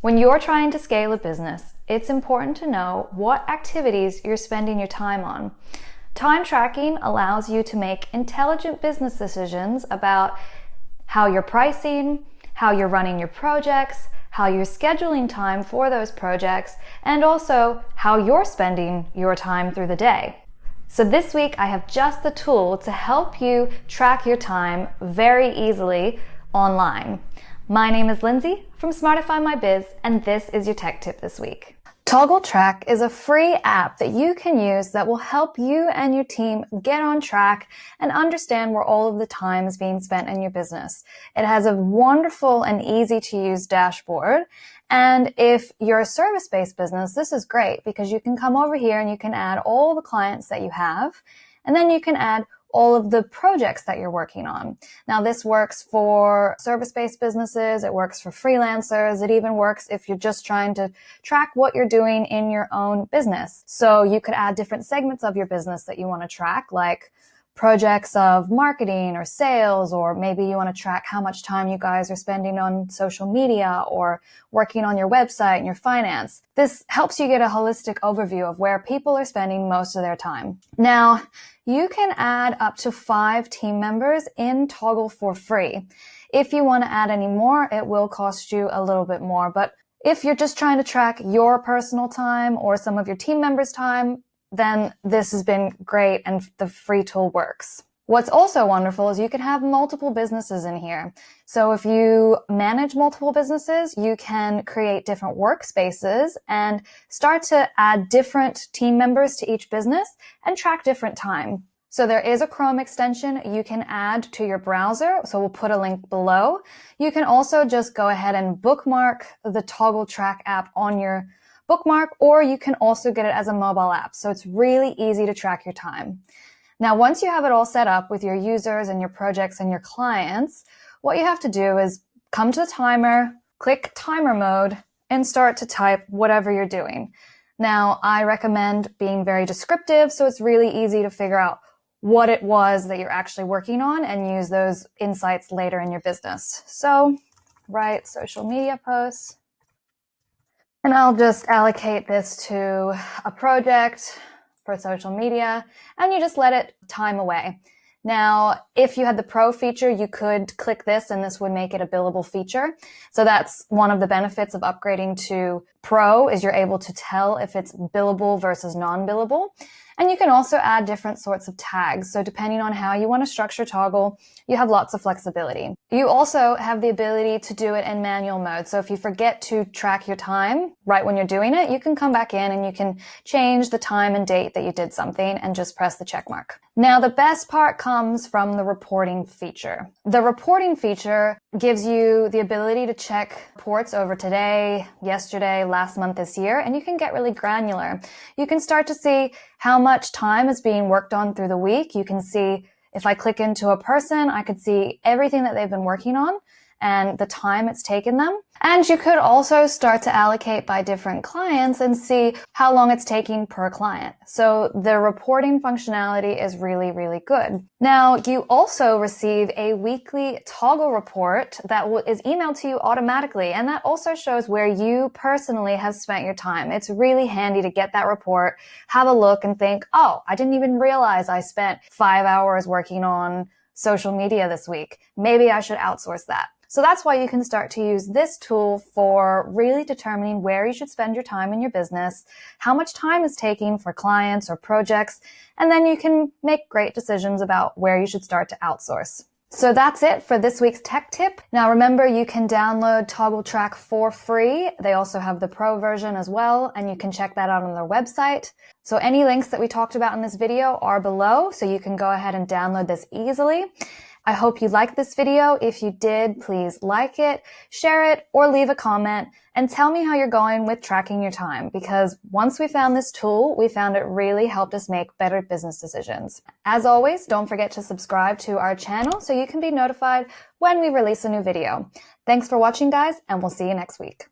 When you're trying to scale a business, it's important to know what activities you're spending your time on. Time tracking allows you to make intelligent business decisions about how you're pricing, how you're running your projects, how you're scheduling time for those projects, and also how you're spending your time through the day. So this week I have just the tool to help you track your time very easily online. My name is Lindsay from Smartify My Biz, and this is your tech tip this week. Toggl Track is a free app that you can use that will help you and your team get on track and understand where all of the time is being spent in your business. It has a wonderful and easy to use dashboard. And if you're a service-based business, this is great because you can come over here and you can add all the clients that you have, and then you can add all of the projects that you're working on. Now, this works for service-based businesses. It works for freelancers. It even works if you're just trying to track what you're doing in your own business. So you could add different segments of your business that you want to track, like projects of marketing or sales, or maybe you want to track how much time you guys are spending on social media or working on your website and your finance. This helps you get a holistic overview of where people are spending most of their time. Now, you can add up to 5 team members in Toggl for free. If you want to add any more, it will cost you a little bit more. But if you're just trying to track your personal time or some of your team members' time, then this has been great and the free tool works. What's also wonderful is you can have multiple businesses in here. So if you manage multiple businesses, you can create different workspaces and start to add different team members to each business and track different time. So there is a Chrome extension you can add to your browser. So we'll put a link below. You can also just go ahead and bookmark the Toggl Track app on your bookmark, or you can also get it as a mobile app. So it's really easy to track your time. Now, once you have it all set up with your users and your projects and your clients, what you have to do is come to the timer, click timer mode, and start to type whatever you're doing. Now, I recommend being very descriptive, so it's really easy to figure out what it was that you're actually working on and use those insights later in your business. So write social media posts. And I'll just allocate this to a project for social media, and you just let it time away. Now, if you had the Pro feature, you could click this and this would make it a billable feature. So that's one of the benefits of upgrading to Pro is you're able to tell if it's billable versus non-billable. And you can also add different sorts of tags. So depending on how you want to structure Toggl, you have lots of flexibility. You also have the ability to do it in manual mode. So if you forget to track your time right when you're doing it, you can come back in and you can change the time and date that you did something and just press the check mark. Now, the best part comes from the reporting feature. The reporting feature gives you the ability to check reports over today, yesterday, last month, this year, and you can get really granular. You can start to see how much time is being worked on through the week. You can see if I click into a person, I could see everything that they've been working on and the time it's taken them. And you could also start to allocate by different clients and see how long it's taking per client. So the reporting functionality is really, really good. Now, you also receive a weekly Toggl report that is emailed to you automatically. And that also shows where you personally have spent your time. It's really handy to get that report, have a look and think, oh, I didn't even realize I spent 5 hours working on social media this week. Maybe I should outsource that. So that's why you can start to use this tool for really determining where you should spend your time in your business, how much time is taking for clients or projects, and then you can make great decisions about where you should start to outsource. So that's it for this week's tech tip. Now remember, you can download Toggl Track for free. They also have the Pro version as well, and you can check that out on their website. So any links that we talked about in this video are below, so you can go ahead and download this easily. I hope you liked this video. If you did, please like it, share it, or leave a comment and tell me how you're going with tracking your time, because once we found this tool, we found it really helped us make better business decisions. As always, don't forget to subscribe to our channel so you can be notified when we release a new video. Thanks for watching, guys, and we'll see you next week.